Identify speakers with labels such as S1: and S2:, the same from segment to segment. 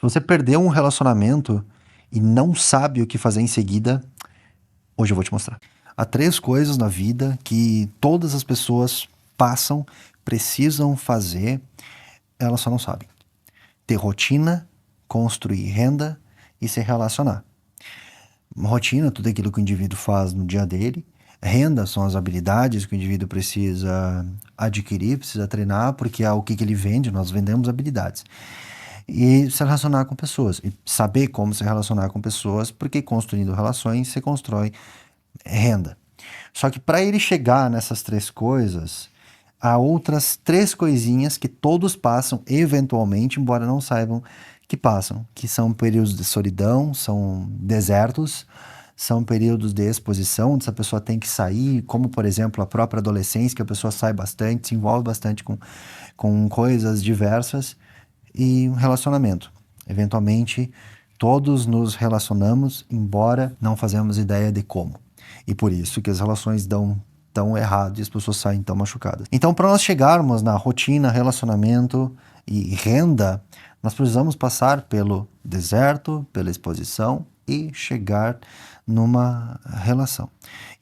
S1: você perdeu um relacionamento e não sabe o que fazer em seguida, hoje eu vou te mostrar. Há 3 coisas na vida que todas as pessoas passam, precisam fazer, elas só não sabem. Ter rotina, construir renda e se relacionar. Rotina, tudo aquilo que o indivíduo faz no dia dele. Renda são as habilidades que o indivíduo precisa adquirir, precisa treinar, porque é o que ele vende, nós vendemos habilidades. E se relacionar com pessoas, e saber como se relacionar com pessoas, porque construindo relações se constrói renda. Só que para ele chegar nessas 3 coisas, há outras 3 coisinhas que todos passam eventualmente, embora não saibam que passam, que são períodos de solidão, são desertos, são períodos de exposição, onde essa pessoa tem que sair, como por exemplo a própria adolescência, que a pessoa sai bastante, se envolve bastante com coisas diversas, e um relacionamento. Eventualmente, todos nos relacionamos, embora não fazemos ideia de como. E por isso que as relações dão tão errado e as pessoas saem tão machucadas. Então, para nós chegarmos na rotina, relacionamento e renda, nós precisamos passar pelo deserto, pela exposição e chegar numa relação.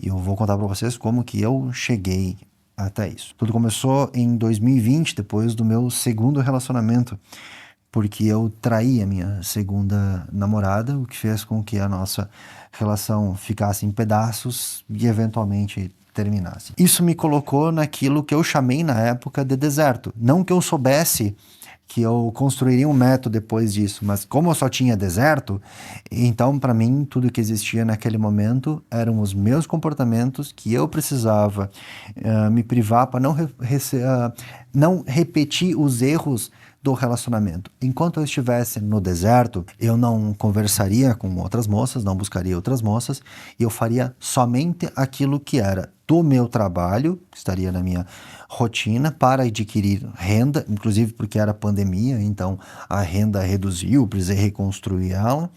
S1: E eu vou contar para vocês como que eu cheguei até isso. Tudo começou em 2020, depois do meu segundo relacionamento, porque eu traí a minha segunda namorada, o que fez com que a nossa relação ficasse em pedaços e eventualmente terminasse. Isso me colocou naquilo que eu chamei na época de deserto. Não que eu soubesse que eu construiria um método depois disso, mas como eu só tinha deserto, então para mim tudo que existia naquele momento eram os meus comportamentos que eu precisava me privar para não repetir os erros do relacionamento. Enquanto eu estivesse no deserto, eu não conversaria com outras moças, não buscaria outras moças, e eu faria somente aquilo que era do meu trabalho, que estaria na minha rotina, para adquirir renda, inclusive porque era pandemia, então a renda reduziu, precisei reconstruir ela.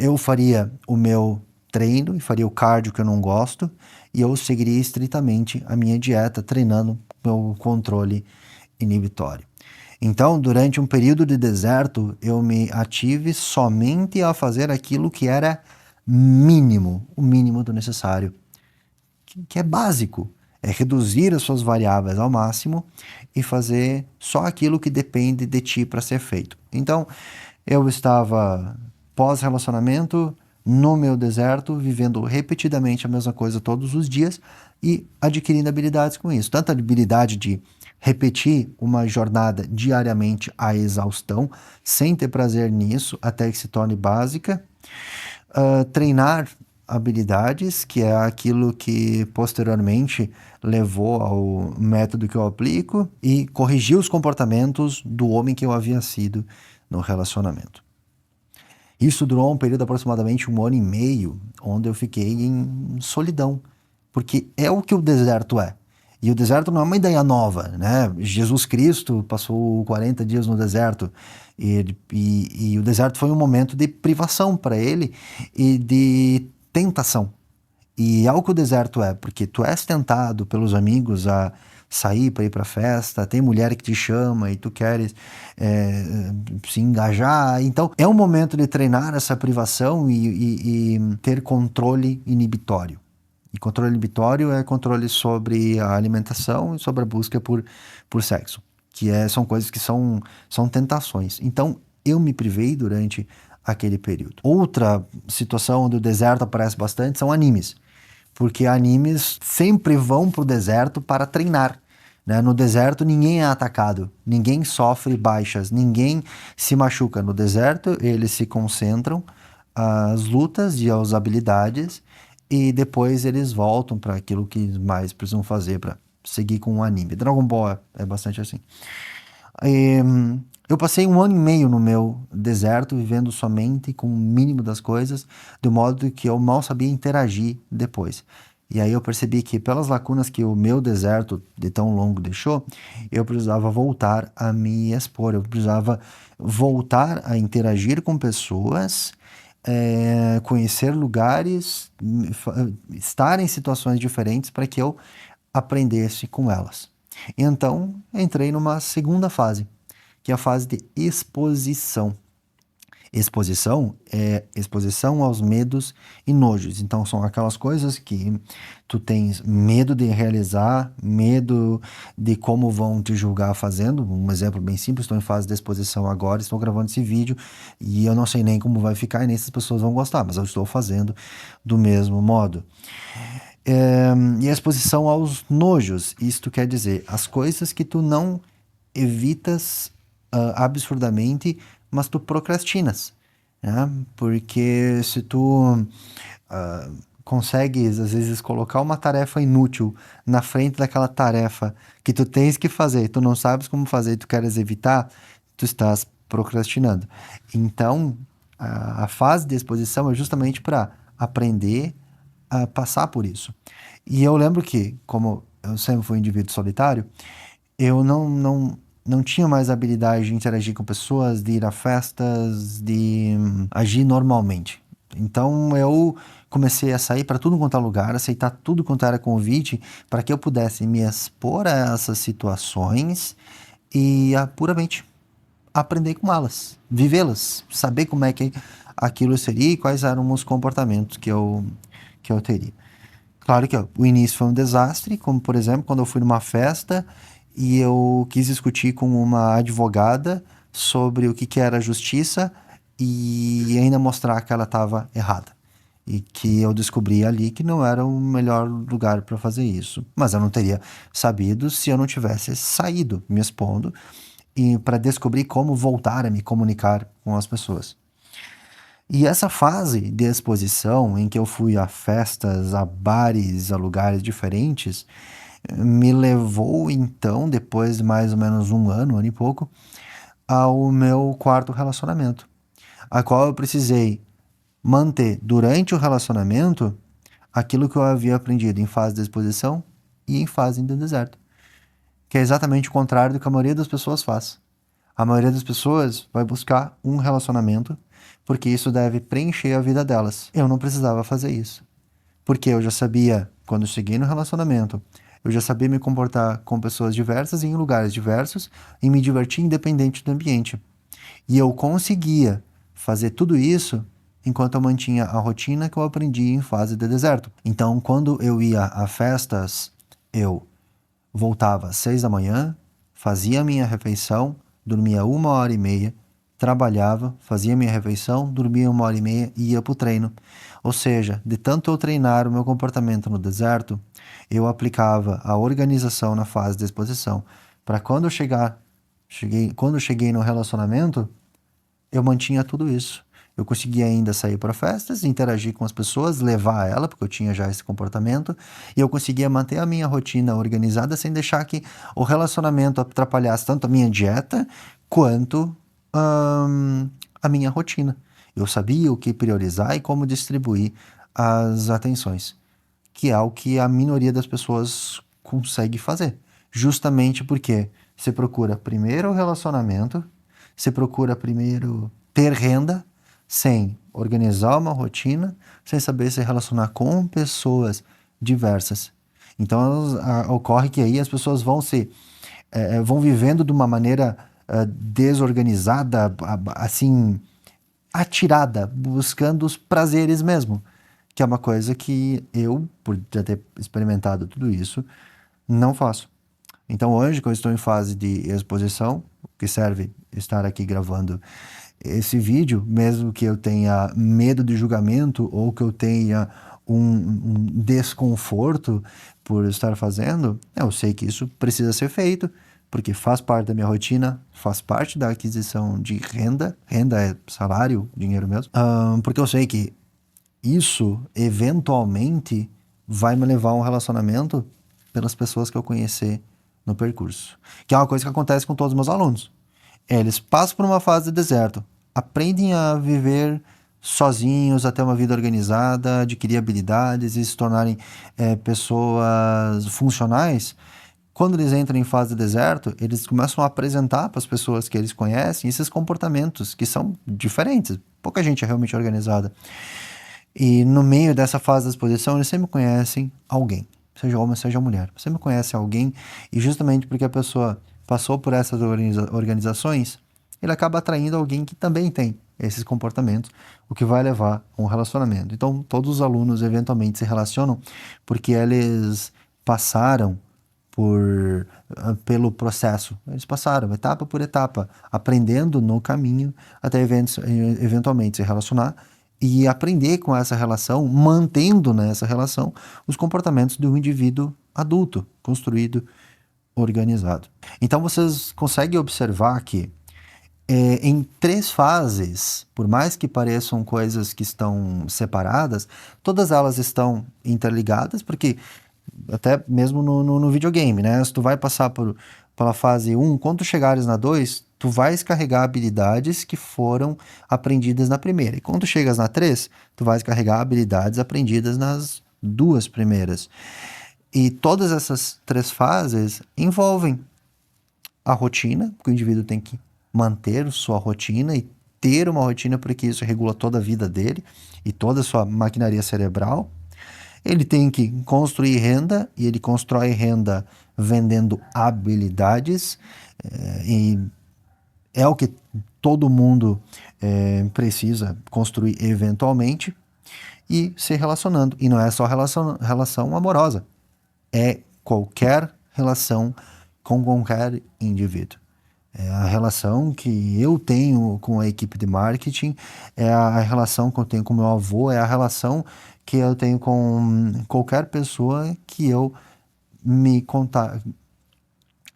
S1: Eu faria o meu treino e faria o cardio que eu não gosto, e eu seguiria estritamente a minha dieta, treinando meu controle inibitório. Então, durante um período de deserto, eu me ative somente a fazer aquilo que era mínimo, o mínimo do necessário, que é básico. É reduzir as suas variáveis ao máximo e fazer só aquilo que depende de ti para ser feito. Então, eu estava pós-relacionamento, no meu deserto, vivendo repetidamente a mesma coisa todos os dias e adquirindo habilidades com isso. Tanto a habilidade de repetir uma jornada diariamente à exaustão, sem ter prazer nisso, até que se torne básica. Treinar habilidades, que é aquilo que posteriormente levou ao método que eu aplico, e corrigir os comportamentos do homem que eu havia sido no relacionamento. Isso durou um período de aproximadamente 1 ano e meio, onde eu fiquei em solidão, porque é o que o deserto é. E o deserto não é uma ideia nova, né? Jesus Cristo passou 40 dias no deserto e o deserto foi um momento de privação para ele e de tentação. E é o que o deserto é, porque tu és tentado pelos amigos a sair para ir para festa, tem mulher que te chama e tu queres se engajar. Então, é um momento de treinar essa privação e ter controle inibitório. E controle inibitório é controle sobre a alimentação e sobre a busca por sexo, que são coisas que são tentações. Então, eu me privei durante aquele período. Outra situação onde o deserto aparece bastante são animes, porque animes sempre vão para o deserto para treinar. Né? No deserto ninguém é atacado, ninguém sofre baixas, ninguém se machuca. No deserto eles se concentram às lutas e às habilidades e depois eles voltam para aquilo que mais precisam fazer para seguir com o anime. Dragon Ball é bastante assim. Eu passei 1 ano e meio no meu deserto, vivendo somente com o mínimo das coisas, de modo que eu mal sabia interagir depois. E aí eu percebi que pelas lacunas que o meu deserto de tão longo deixou, eu precisava voltar a me expor, eu precisava voltar a interagir com pessoas, conhecer lugares, estar em situações diferentes para que eu aprendesse com elas. Então, entrei numa segunda fase, que é a fase de exposição. Exposição é exposição aos medos e nojos. Então, são aquelas coisas que tu tens medo de realizar, medo de como vão te julgar fazendo. Um exemplo bem simples, estou em fase de exposição agora, estou gravando esse vídeo e eu não sei nem como vai ficar e nem se as pessoas vão gostar, mas eu estou fazendo do mesmo modo. E a exposição aos nojos, isto quer dizer, as coisas que tu não evitas absurdamente, mas tu procrastinas, né? Porque se tu consegues, às vezes, colocar uma tarefa inútil na frente daquela tarefa que tu tens que fazer, tu não sabes como fazer e tu queres evitar, tu estás procrastinando. Então, a fase de exposição é justamente para aprender a passar por isso. E eu lembro que, como eu sempre fui um indivíduo solitário, eu não tinha mais habilidade de interagir com pessoas, de ir a festas, de agir normalmente. Então eu comecei a sair para tudo quanto é lugar, aceitar tudo quanto era convite, para que eu pudesse me expor a essas situações e puramente aprender com elas, vivê-las, saber como é que aquilo seria e quais eram os comportamentos que eu teria. Claro que ó, o início foi um desastre, como por exemplo, quando eu fui numa festa e eu quis discutir com uma advogada sobre o que era justiça e ainda mostrar que ela estava errada. E que eu descobri ali que não era o melhor lugar para fazer isso. Mas eu não teria sabido se eu não tivesse saído me expondo e para descobrir como voltar a me comunicar com as pessoas. E essa fase de exposição, em que eu fui a festas, a bares, a lugares diferentes, me levou então, depois de mais ou menos um ano e pouco, ao meu quarto relacionamento, a qual eu precisei manter durante o relacionamento aquilo que eu havia aprendido em fase de exposição e em fase de deserto, que é exatamente o contrário do que a maioria das pessoas faz. A maioria das pessoas vai buscar um relacionamento porque isso deve preencher a vida delas. Eu não precisava fazer isso. Porque eu já sabia, quando eu cheguei no relacionamento, eu já sabia me comportar com pessoas diversas e em lugares diversos e me divertir independente do ambiente. E eu conseguia fazer tudo isso enquanto eu mantinha a rotina que eu aprendi em fase de deserto. Então, quando eu ia a festas, eu voltava às 6 da manhã, fazia a minha refeição, dormia 1 hora e meia, trabalhava, fazia minha refeição, dormia 1 hora e meia e ia para o treino. Ou seja, de tanto eu treinar o meu comportamento no deserto, eu aplicava a organização na fase de exposição. Para quando eu cheguei no relacionamento, eu mantinha tudo isso. Eu conseguia ainda sair para festas, interagir com as pessoas, levar ela, porque eu tinha já esse comportamento, e eu conseguia manter a minha rotina organizada sem deixar que o relacionamento atrapalhasse tanto a minha dieta quanto a minha rotina. Eu sabia o que priorizar e como distribuir as atenções, que é o que a minoria das pessoas consegue fazer. Justamente porque você procura primeiro o relacionamento, você procura primeiro ter renda, sem organizar uma rotina, sem saber se relacionar com pessoas diversas. Então ocorre que aí as pessoas vão vivendo de uma maneira desorganizada, assim, atirada, buscando os prazeres mesmo, que é uma coisa que eu, por já ter experimentado tudo isso, não faço. Então hoje, que eu estou em fase de exposição, o que serve estar aqui gravando esse vídeo, mesmo que eu tenha medo de julgamento ou que eu tenha um desconforto por estar fazendo, eu sei que isso precisa ser feito, porque faz parte da minha rotina, faz parte da aquisição de renda, renda é salário, dinheiro mesmo, porque eu sei que isso eventualmente vai me levar a um relacionamento pelas pessoas que eu conhecer no percurso, que é uma coisa que acontece com todos os meus alunos. Eles passam por uma fase de deserto, aprendem a viver sozinhos, a ter uma vida organizada, adquirir habilidades e se tornarem pessoas funcionais. Quando eles entram em fase de deserto, eles começam a apresentar para as pessoas que eles conhecem esses comportamentos que são diferentes. Pouca gente é realmente organizada. E no meio dessa fase da exposição, eles sempre conhecem alguém, seja homem, seja mulher. Sempre conhece alguém e justamente porque a pessoa passou por essas organizações, ele acaba atraindo alguém que também tem esses comportamentos, o que vai levar a um relacionamento. Então, todos os alunos eventualmente se relacionam porque eles passaram pelo processo. Eles passaram etapa por etapa, aprendendo no caminho até eventualmente se relacionar e aprender com essa relação, mantendo nessa relação os comportamentos de um indivíduo adulto, construído, organizado. Então vocês conseguem observar que em 3 fases, por mais que pareçam coisas que estão separadas, todas elas estão interligadas, porque até mesmo no videogame, né? Se tu vai passar pela fase 1, quando tu chegares na 2, tu vais carregar habilidades que foram aprendidas na primeira. E quando tu chegas na 3, tu vais carregar habilidades aprendidas nas 2 primeiras. E todas essas 3 fases envolvem a rotina, que o indivíduo tem que manter sua rotina e ter uma rotina porque isso regula toda a vida dele e toda a sua maquinaria cerebral. Ele tem que construir renda e ele constrói renda vendendo habilidades e é o que todo mundo precisa construir eventualmente e se relacionando. E não é só relação amorosa, é qualquer relação com qualquer indivíduo. É a relação que eu tenho com a equipe de marketing, é a relação que eu tenho com meu avô, é a relação que eu tenho com qualquer pessoa que eu me contar.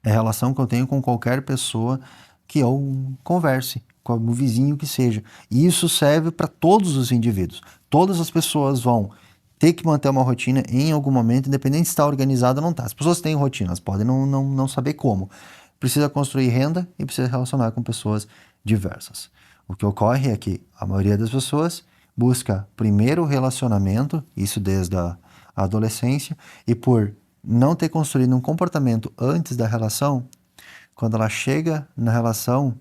S1: É a relação que eu tenho com qualquer pessoa que eu converse, com o vizinho que seja. E isso serve para todos os indivíduos. Todas as pessoas vão ter que manter uma rotina em algum momento, independente se está organizado ou não está. As pessoas têm rotina, elas podem não saber como. Precisa construir renda e precisa relacionar com pessoas diversas. O que ocorre é que a maioria das pessoas busca primeiro o relacionamento, isso desde a adolescência, e por não ter construído um comportamento antes da relação, quando ela chega na relação,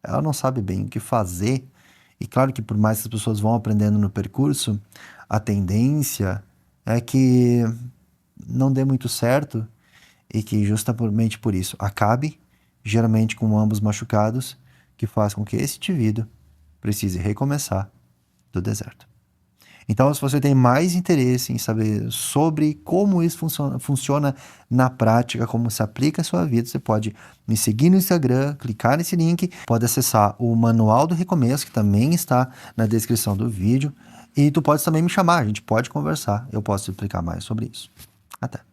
S1: ela não sabe bem o que fazer. E claro que por mais que as pessoas vão aprendendo no percurso, a tendência é que não dê muito certo e que justamente por isso acabe, geralmente com ambos machucados, que faz com que esse indivíduo precise recomeçar do deserto. Então, se você tem mais interesse em saber sobre como isso funciona na prática, como se aplica à sua vida, você pode me seguir no Instagram, clicar nesse link, pode acessar o Manual do Recomeço, que também está na descrição do vídeo, e tu pode também me chamar, a gente pode conversar, eu posso explicar mais sobre isso. Até!